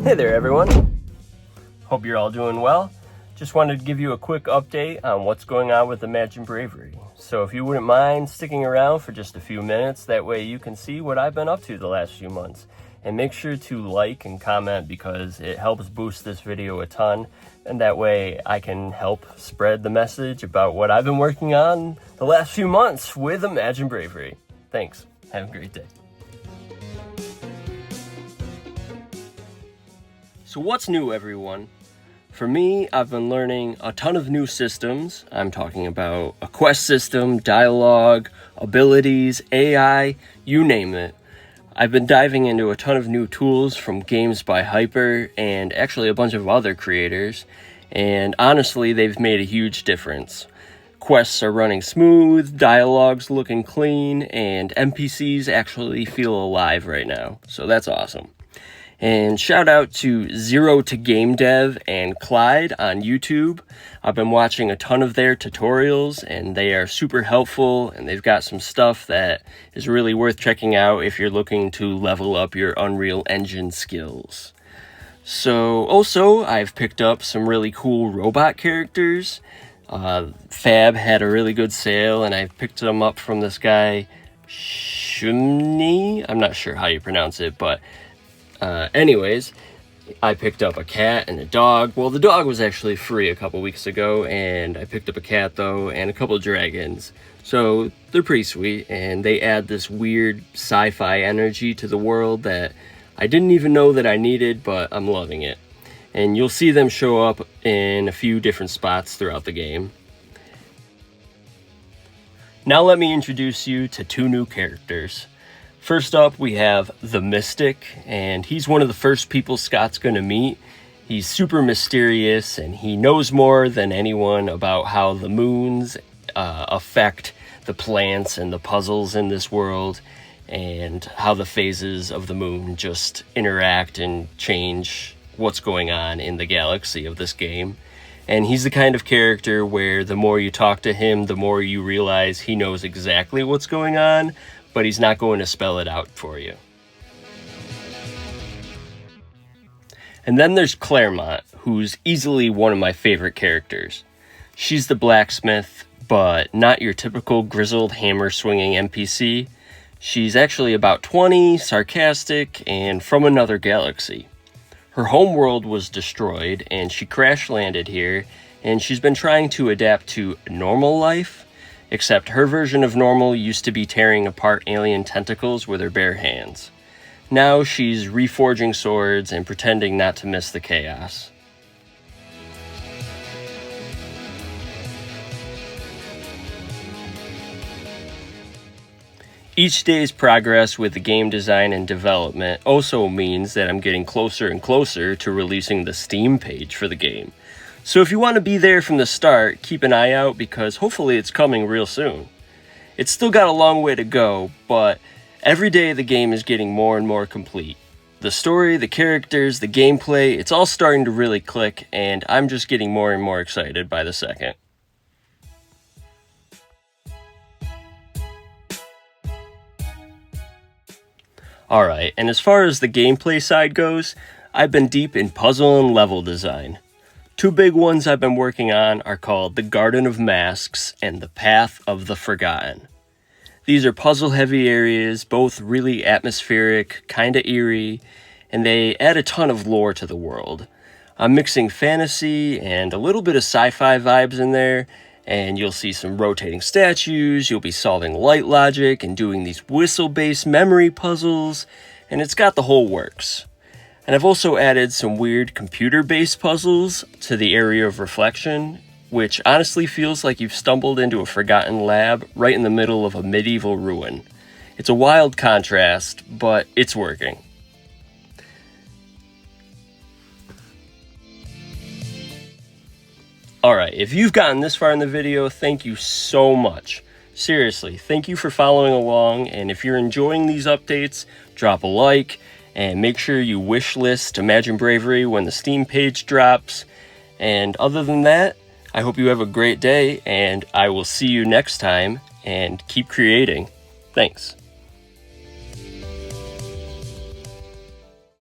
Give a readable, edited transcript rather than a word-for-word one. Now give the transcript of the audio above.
Hey there everyone, hope you're all doing well. Just wanted to give you a quick update on what's going on with Imagine Bravery. So if you wouldn't mind sticking around for just a few minutes, that way you can see what I've been up to the last few months. And make sure to like and comment because it helps boost this video a ton, and that way I can help spread the message about what I've been working on the last few months with Imagine Bravery. Thanks, have a great day. So what's new, everyone? For me, I've been learning a ton of new systems. I'm talking about a quest system, dialogue, abilities, AI, you name it. I've been diving into a ton of new tools from Games by Hyper and actually a bunch of other creators, and honestly, they've made a huge difference. Quests are running smooth, dialogue's looking clean, and NPCs actually feel alive right now, so that's awesome. And shout out to Zero2GameDev and Clydiie on YouTube. I've been watching a ton of their tutorials and they are super helpful, and they've got some stuff that is really worth checking out if you're looking to level up your Unreal Engine skills. So also, I've picked up some really cool robot characters. Fab had a really good sale and I picked them up from this guy, Shumni. I'm not sure how you pronounce it, but anyways, I picked up a cat and a dog. Well, the dog was actually free a couple weeks ago, and I picked up a cat, though, and a couple dragons. So they're pretty sweet, and they add this weird sci-fi energy to the world that I didn't even know that I needed, but I'm loving it. And you'll see them show up in a few different spots throughout the game. Now let me introduce you to two new characters. First up, we have the Mystic, and he's one of the first people Scott's going to meet. He's super mysterious, and he knows more than anyone about how the moons affect the plants and the puzzles in this world, and how the phases of the moon just interact and change what's going on in the galaxy of this game. And he's the kind of character where the more you talk to him, the more you realize he knows exactly what's going on, but he's not going to spell it out for you. And then there's Claremont, who's easily one of my favorite characters. She's the blacksmith, but not your typical grizzled hammer-swinging NPC. She's actually about 20, sarcastic, and from another galaxy. Her homeworld was destroyed, and she crash-landed here, and she's been trying to adapt to normal life, except her version of normal used to be tearing apart alien tentacles with her bare hands. Now she's reforging swords and pretending not to miss the chaos. Each day's progress with the game design and development also means that I'm getting closer and closer to releasing the Steam page for the game. So if you want to be there from the start, keep an eye out because hopefully it's coming real soon. It's still got a long way to go, but every day the game is getting more and more complete. The story, the characters, the gameplay, it's all starting to really click, and I'm just getting more and more excited by the second. Alright, and as far as the gameplay side goes, I've been deep in puzzle and level design. Two big ones I've been working on are called the Garden of Masks and the Path of the Forgotten. These are puzzle-heavy areas, both really atmospheric, kinda eerie, and they add a ton of lore to the world. I'm mixing fantasy and a little bit of sci-fi vibes in there, and you'll see some rotating statues, you'll be solving light logic and doing these whistle-based memory puzzles, and it's got the whole works. And I've also added some weird computer-based puzzles to the Aerie of Reflection, which honestly feels like you've stumbled into a forgotten lab right in the middle of a medieval ruin. It's a wild contrast, but it's working. Alright, if you've gotten this far in the video, thank you so much. Seriously, thank you for following along, and if you're enjoying these updates, drop a like, and make sure you wish list Imagine Bravery when the Steam page drops. And other than that, I hope you have a great day, and I will see you next time, and keep creating. Thanks.